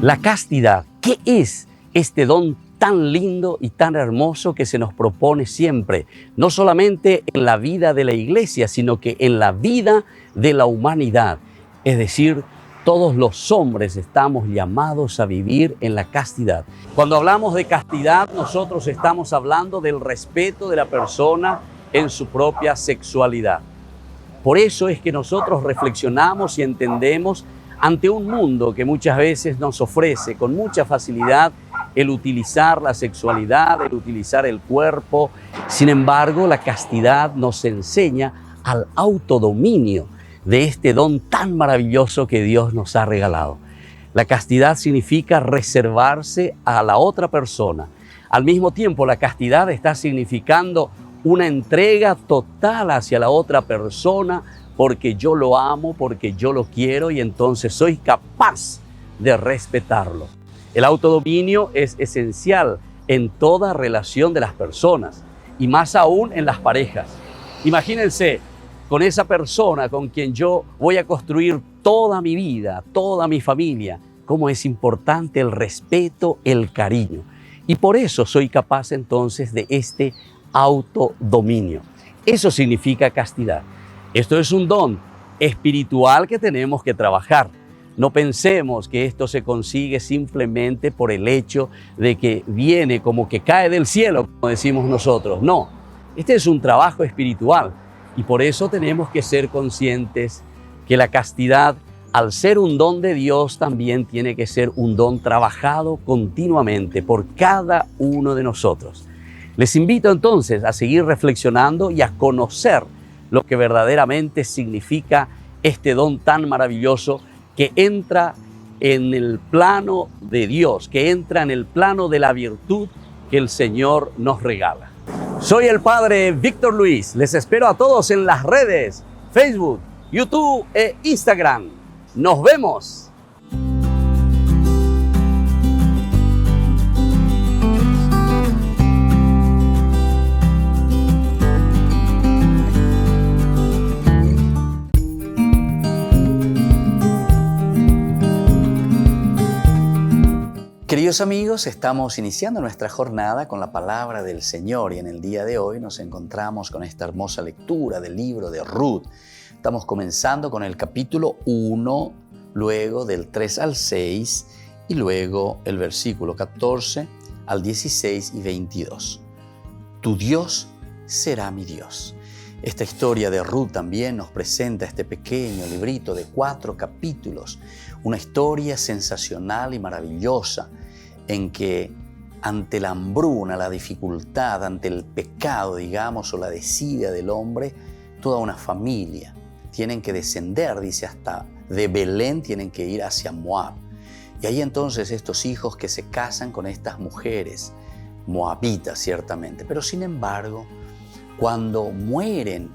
La castidad, ¿qué es este don tan lindo y tan hermoso que se nos propone siempre? No solamente en la vida de la iglesia, sino que en la vida de la humanidad. Es decir, todos los hombres estamos llamados a vivir en la castidad. Cuando hablamos de castidad, nosotros estamos hablando del respeto de la persona en su propia sexualidad. Por eso es que nosotros reflexionamos y entendemos ante un mundo que muchas veces nos ofrece con mucha facilidad el utilizar la sexualidad, el utilizar el cuerpo. Sin embargo, la castidad nos enseña al autodominio de este don tan maravilloso que Dios nos ha regalado. La castidad significa reservarse a la otra persona. Al mismo tiempo, la castidad está significando una entrega total hacia la otra persona porque yo lo amo, porque yo lo quiero y entonces soy capaz de respetarlo. El autodominio es esencial en toda relación de las personas y más aún en las parejas. Imagínense con esa persona con quien yo voy a construir toda mi vida, toda mi familia, cómo es importante el respeto, el cariño. Y por eso soy capaz entonces de este autodominio. Eso significa castidad. Esto es un don espiritual que tenemos que trabajar. No pensemos que esto se consigue simplemente por el hecho de que viene como que cae del cielo, como decimos nosotros. No, este es un trabajo espiritual y por eso tenemos que ser conscientes que la castidad, al ser un don de Dios, también tiene que ser un don trabajado continuamente por cada uno de nosotros. Les invito entonces a seguir reflexionando y a conocer lo que verdaderamente significa este don tan maravilloso que entra en el plano de Dios, que entra en el plano de la virtud que el Señor nos regala. Soy el Padre Víctor Luis. Les espero a todos en las redes, Facebook, YouTube e Instagram. ¡Nos vemos! Queridos amigos, estamos iniciando nuestra jornada con la palabra del Señor y en el día de hoy nos encontramos con esta hermosa lectura del libro de Ruth. Estamos comenzando con el capítulo 1, luego del 3 al 6 y luego el versículo 14 al 16 y 22. Tu Dios será mi Dios. Esta historia de Ruth también nos presenta este pequeño librito de 4 capítulos, una historia sensacional y maravillosa en que ante la hambruna, la dificultad, ante el pecado, digamos, o la desidia del hombre, toda una familia tienen que descender, dice, hasta de Belén tienen que ir hacia Moab. Y ahí entonces estos hijos que se casan con estas mujeres, moabitas ciertamente, pero sin embargo, cuando mueren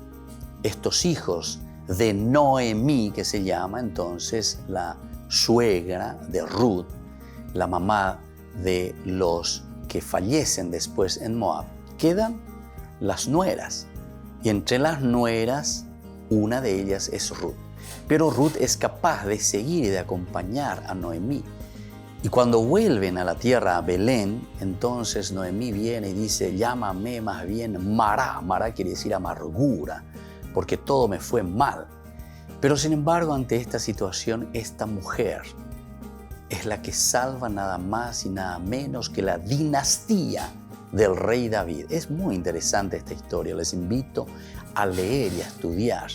estos hijos de Noemí, que se llama entonces la suegra de Ruth, la mamá de los que fallecen después en Moab, quedan las nueras. Y entre las nueras, una de ellas es Ruth. Pero Ruth es capaz de seguir y de acompañar a Noemí. Y cuando vuelven a la tierra, a Belén, entonces Noemí viene y dice, llámame más bien Mará. Mará quiere decir amargura, porque todo me fue mal. Pero sin embargo, ante esta situación, esta mujer es la que salva nada más y nada menos que la dinastía del rey David. Es muy interesante esta historia, les invito a leer y a estudiar.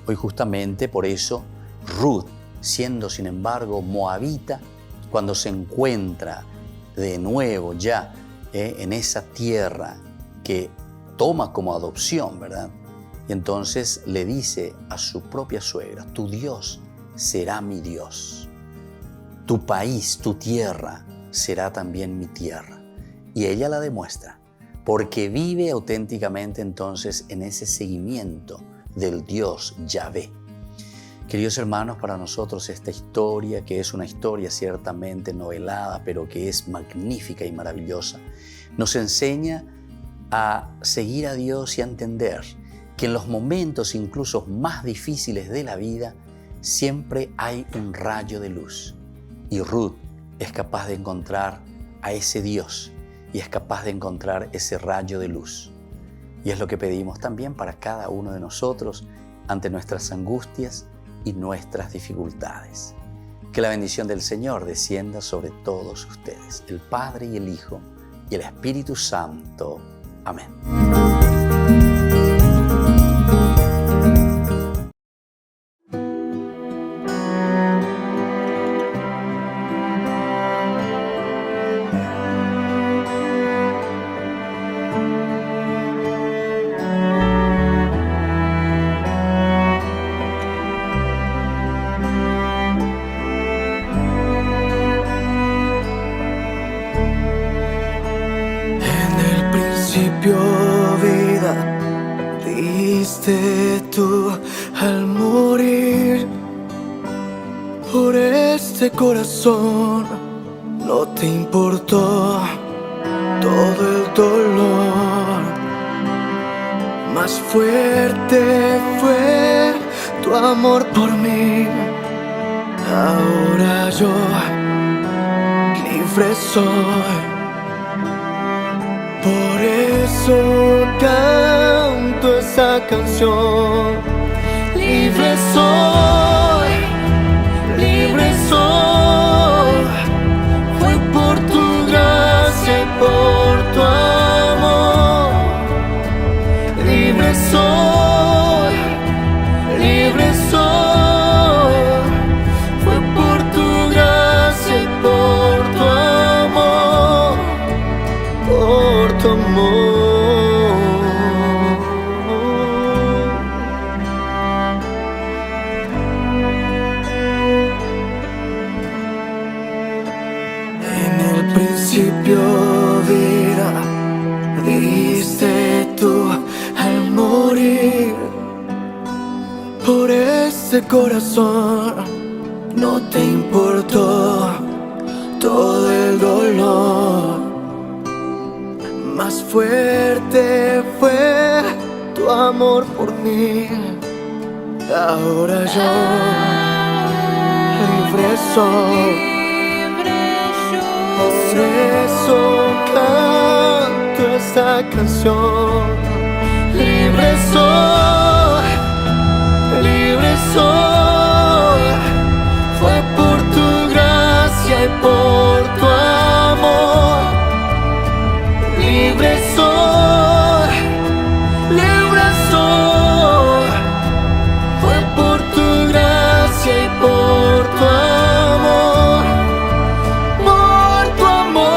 Hoy justamente por eso Ruth, siendo sin embargo moabita, cuando se encuentra de nuevo ya en esa tierra que toma como adopción, ¿verdad? Y entonces le dice a su propia suegra: tu Dios será mi Dios, tu país, tu tierra será también mi tierra. Y ella la demuestra, porque vive auténticamente entonces en ese seguimiento del Dios Yahvé. Queridos hermanos, para nosotros esta historia, que es una historia ciertamente novelada, pero que es magnífica y maravillosa, nos enseña a seguir a Dios y a entender que en los momentos incluso más difíciles de la vida siempre hay un rayo de luz. Y Ruth es capaz de encontrar a ese Dios y es capaz de encontrar ese rayo de luz. Y es lo que pedimos también para cada uno de nosotros ante nuestras angustias y nuestras dificultades. Que la bendición del Señor descienda sobre todos ustedes, el Padre y el Hijo y el Espíritu Santo. Amén. Vida diste tú al morir por este corazón, no te importó todo el dolor, más fuerte fue tu amor por mí. Ahora yo libre soy. Por eso canto esa canción. Libre soy, libre soy. Fue por tu gracia y por tu amor. Libre soy, libre soy. Fue por tu gracia y por tu amor. Por tu amor. En el principio vida diste tú al morir por este corazón, no te importó todo el dolor, más fuerte fue tu amor por mí. Ahora yo libre soy. Por eso canto esta canción. Libre soy, libre soy. Fue por tu gracia y por tu amor. Libre soy, libre soy. Fue por tu gracia y por tu amor. Por tu amor.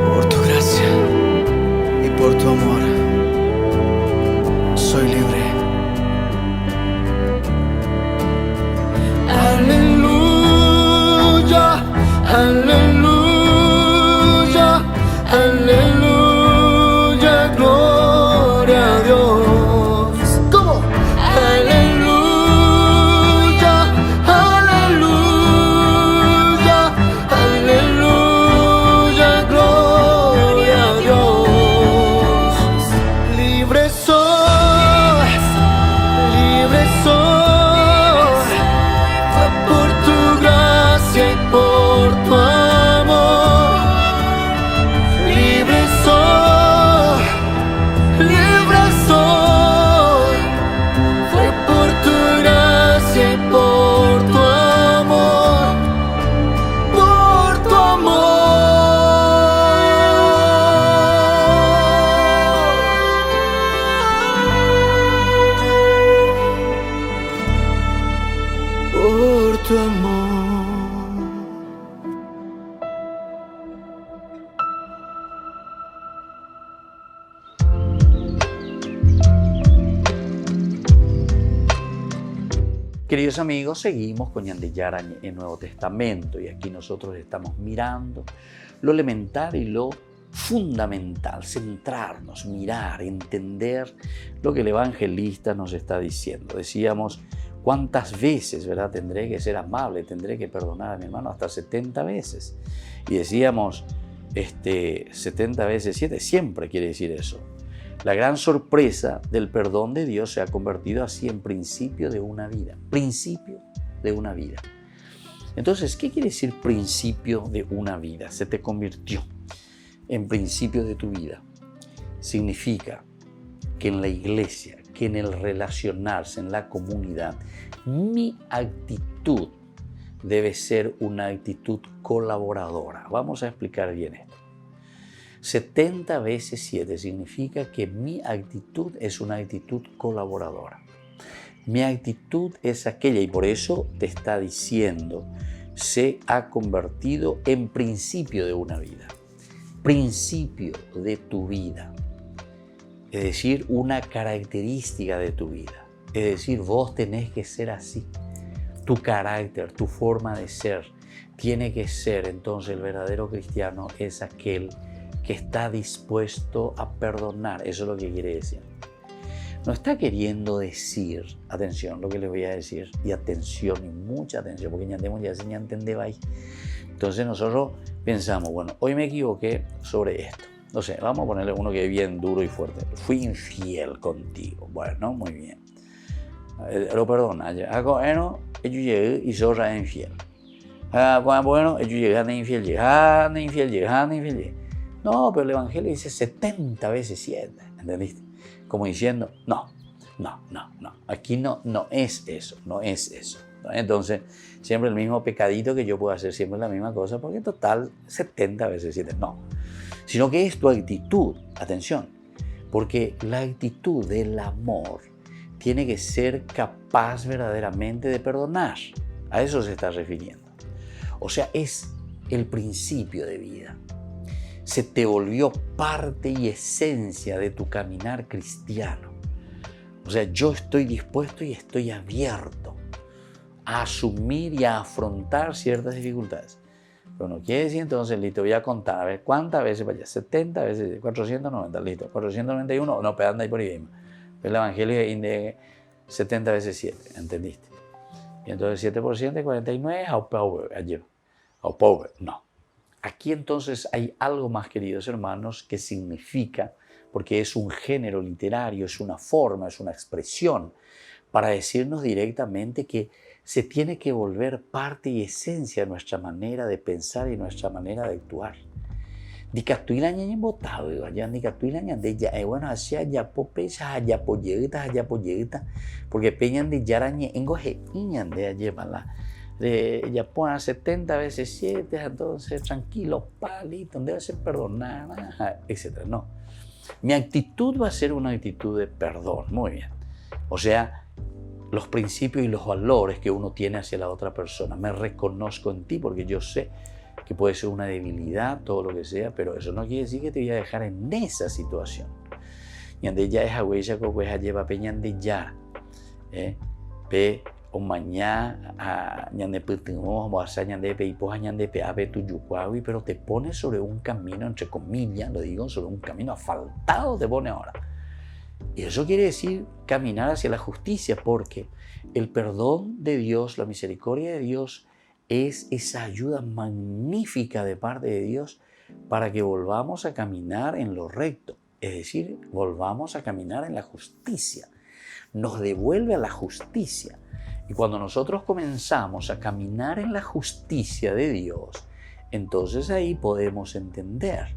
Por tu gracia y por tu amor. Soy libre. Aleluya, aleluya, aleluya, gloria a Dios. ¿Cómo? Aleluya, aleluya, aleluya, gloria a Dios. Libre soy, libre soy. Fue por tu Queridos amigos, seguimos con Ñande Yarañe en Nuevo Testamento y aquí nosotros estamos mirando lo elemental y lo fundamental, centrarnos, mirar, entender lo que el evangelista nos está diciendo. Decíamos, ¿cuántas veces, verdad, tendré que ser amable, tendré que perdonar a mi hermano? Hasta 70 veces. Y decíamos, 70 veces 7, siempre quiere decir eso. La gran sorpresa del perdón de Dios se ha convertido así en principio de una vida. Principio de una vida. Entonces, ¿qué quiere decir principio de una vida? Se te convirtió en principio de tu vida. Significa que en la iglesia, que en el relacionarse, en la comunidad, mi actitud debe ser una actitud colaboradora. Vamos a explicar bien esto. 70 veces 7 significa que mi actitud es una actitud colaboradora. Mi actitud es aquella, y por eso te está diciendo, se ha convertido en principio de una vida. Principio de tu vida. Es decir, una característica de tu vida. Es decir, vos tenés que ser así. Tu carácter, tu forma de ser, tiene que ser. Entonces el verdadero cristiano es aquel que está dispuesto a perdonar. Eso es lo que quiere decir. No está queriendo decir, atención, lo que les voy a decir, y atención, y mucha atención, porque ya entendemos ahí. Entonces nosotros pensamos, bueno, hoy me equivoqué sobre esto. No sé, vamos a ponerle uno que es bien duro y fuerte. Fui infiel contigo. Bueno, muy bien. Lo perdona. Bueno, yo llegué y soy infiel. Bueno, yo llegué a infiel. No, pero el Evangelio dice 70 veces 7, ¿entendiste? Como diciendo, no. Aquí no es eso, no es eso. Entonces, siempre el mismo pecadito que yo puedo hacer, siempre la misma cosa, porque en total 70 veces 7, no. Sino que es tu actitud, atención, porque la actitud del amor tiene que ser capaz verdaderamente de perdonar. A eso se está refiriendo. O sea, es el principio de vida. Se te volvió parte y esencia de tu caminar cristiano. O sea, yo estoy dispuesto y estoy abierto a asumir y a afrontar ciertas dificultades. Pero no quiere decir entonces, listo, voy a contar, a ver cuántas veces vaya, 70 veces, 490, listo, 491, no, pero anda ahí por ahí mismo. El Evangelio de 70 veces 7, ¿entendiste? Y entonces 7 por 7, 49, au pobre, no. Aquí entonces hay algo más, queridos hermanos, que significa, porque es un género literario, es una forma, es una expresión, para decirnos directamente que se tiene que volver parte y esencia de nuestra manera de pensar y nuestra manera de actuar. Dicatuila ñañen botado, dicatuila ñande ya, bueno, hacia ya popesa, ya polleta, porque peñan de yarañe engoje iñan de llevarla. Ya pongan 70 veces 7, entonces tranquilo, palito, debe ser perdonar, etc. No. Mi actitud va a ser una actitud de perdón, muy bien. O sea, los principios y los valores que uno tiene hacia la otra persona. Me reconozco en ti porque yo sé que puede ser una debilidad, todo lo que sea, pero eso no quiere decir que te voy a dejar en esa situación. Ñande ya es agüella que pues lleva peñande ya, pe o mañana ñande putimos vamos a ñande pe y poja ñande pe ave tu yucuawi, pero te pones sobre un camino, entre comillas, lo digo, sobre un camino asfaltado te pone ahora. Y eso quiere decir caminar hacia la justicia, porque el perdón de Dios, la misericordia de Dios, es esa ayuda magnífica de parte de Dios para que volvamos a caminar en lo recto, es decir, volvamos a caminar en la justicia. Nos devuelve a la justicia. Y cuando nosotros comenzamos a caminar en la justicia de Dios, entonces ahí podemos entender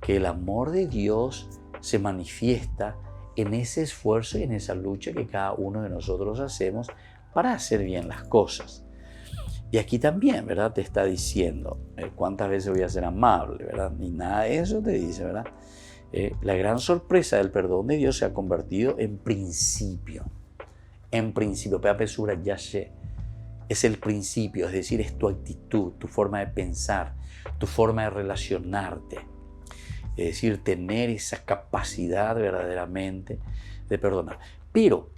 que el amor de Dios se manifiesta en ese esfuerzo y en esa lucha que cada uno de nosotros hacemos para hacer bien las cosas. Y aquí también, ¿verdad? Te está diciendo cuántas veces voy a ser amable, ¿verdad? Ni nada de eso te dice, ¿verdad? La gran sorpresa del perdón de Dios se ha convertido en principio. En principio, pesura ya sé. Es el principio, es decir, es tu actitud, tu forma de pensar, tu forma de relacionarte. Es decir, tener esa capacidad verdaderamente de perdonar. Pero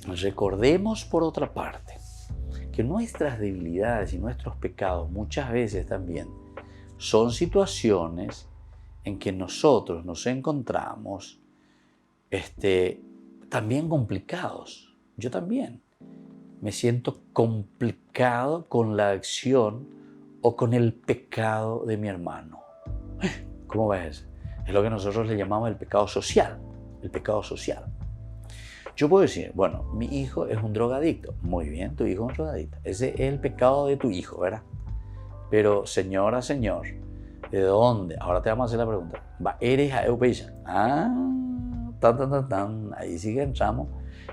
recordemos por otra parte que nuestras debilidades y nuestros pecados muchas veces también son situaciones en que nosotros nos encontramos también complicados. Yo también me siento complicado con la acción o con el pecado de mi hermano. ¿Cómo ves? Es lo que nosotros le llamamos el pecado social. El pecado social. Yo puedo decir, bueno, mi hijo es un drogadicto. Muy bien, tu hijo es un drogadicto. Ese es el pecado de tu hijo, ¿verdad? Pero, señora, señor, ¿de dónde? Ahora te vamos a hacer la pregunta. Va, eres a Eupeya. Ahí sí que entramos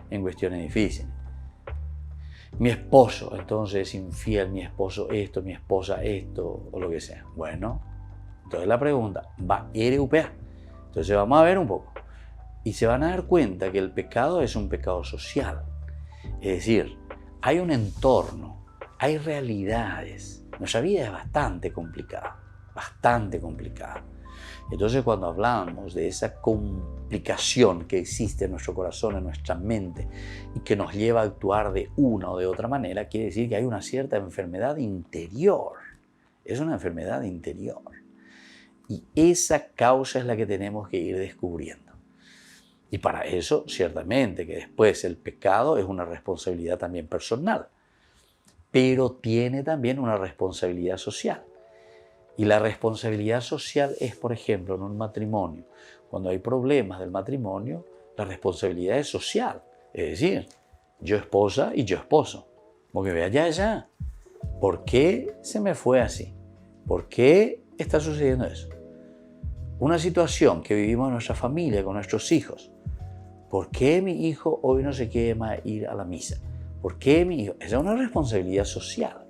en cuestiones difíciles. Mi esposo, entonces, es infiel, mi esposo esto, mi esposa esto, o lo que sea. Bueno, entonces la pregunta, va, eres UPA. Entonces vamos a ver un poco. Y se van a dar cuenta que el pecado es un pecado social. Es decir, hay un entorno, hay realidades. Nuestra vida es bastante complicada, bastante complicada. Entonces cuando hablamos de esa complicación que existe en nuestro corazón, en nuestra mente, y que nos lleva a actuar de una o de otra manera, quiere decir que hay una cierta enfermedad interior. Es una enfermedad interior. Y esa causa es la que tenemos que ir descubriendo. Y para eso, ciertamente, que después el pecado es una responsabilidad también personal, pero tiene también una responsabilidad social. Y la responsabilidad social es, por ejemplo, en un matrimonio. Cuando hay problemas del matrimonio, la responsabilidad es social. Es decir, yo esposa y yo esposo. Porque vea ya. ¿Por qué se me fue así? ¿Por qué está sucediendo eso? Una situación que vivimos en nuestra familia, con nuestros hijos. ¿Por qué mi hijo hoy no se quiere más ir a la misa? ¿Por qué mi hijo? Esa es una responsabilidad social.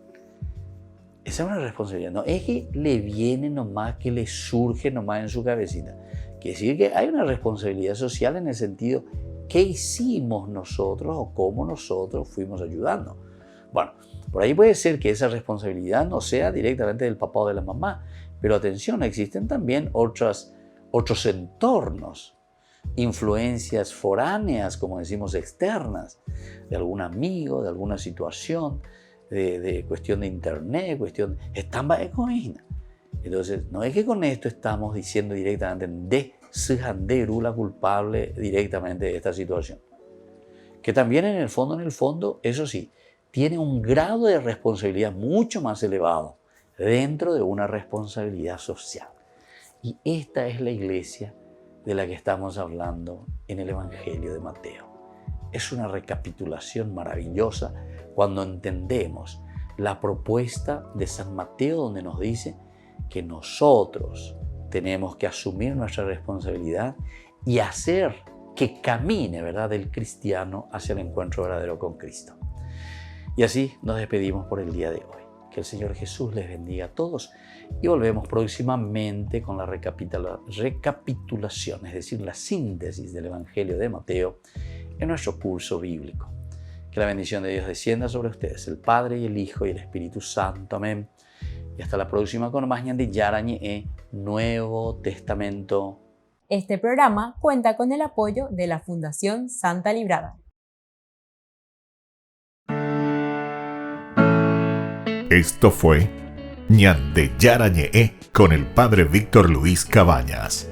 Esa es una responsabilidad. No es que le viene nomás, que le surge nomás en su cabecita. Quiere decir que hay una responsabilidad social en el sentido, ¿qué hicimos nosotros o cómo nosotros fuimos ayudando? Bueno, por ahí puede ser que esa responsabilidad no sea directamente del papá o de la mamá, pero atención, existen también otros entornos, influencias foráneas, como decimos, externas, de algún amigo, de alguna situación, de cuestión de internet, cuestión... Entonces, no es que con esto estamos diciendo directamente de Sijanderu la culpable directamente de esta situación. Que también en el fondo, eso sí, tiene un grado de responsabilidad mucho más elevado dentro de una responsabilidad social. Y esta es la iglesia de la que estamos hablando en el Evangelio de Mateo. Es una recapitulación maravillosa cuando entendemos la propuesta de San Mateo, donde nos dice que nosotros tenemos que asumir nuestra responsabilidad y hacer que camine, ¿verdad?, el cristiano hacia el encuentro verdadero con Cristo. Y así nos despedimos por el día de hoy. Que el Señor Jesús les bendiga a todos y volvemos próximamente con la recapitulación, es decir, la síntesis del Evangelio de Mateo en nuestro curso bíblico. Que la bendición de Dios descienda sobre ustedes, el Padre y el Hijo y el Espíritu Santo. Amén. Y hasta la próxima con más Ñande Yarañe, Nuevo Testamento. Este programa cuenta con el apoyo de la Fundación Santa Librada. Esto fue Ñande Yarañe con el Padre Víctor Luis Cabañas.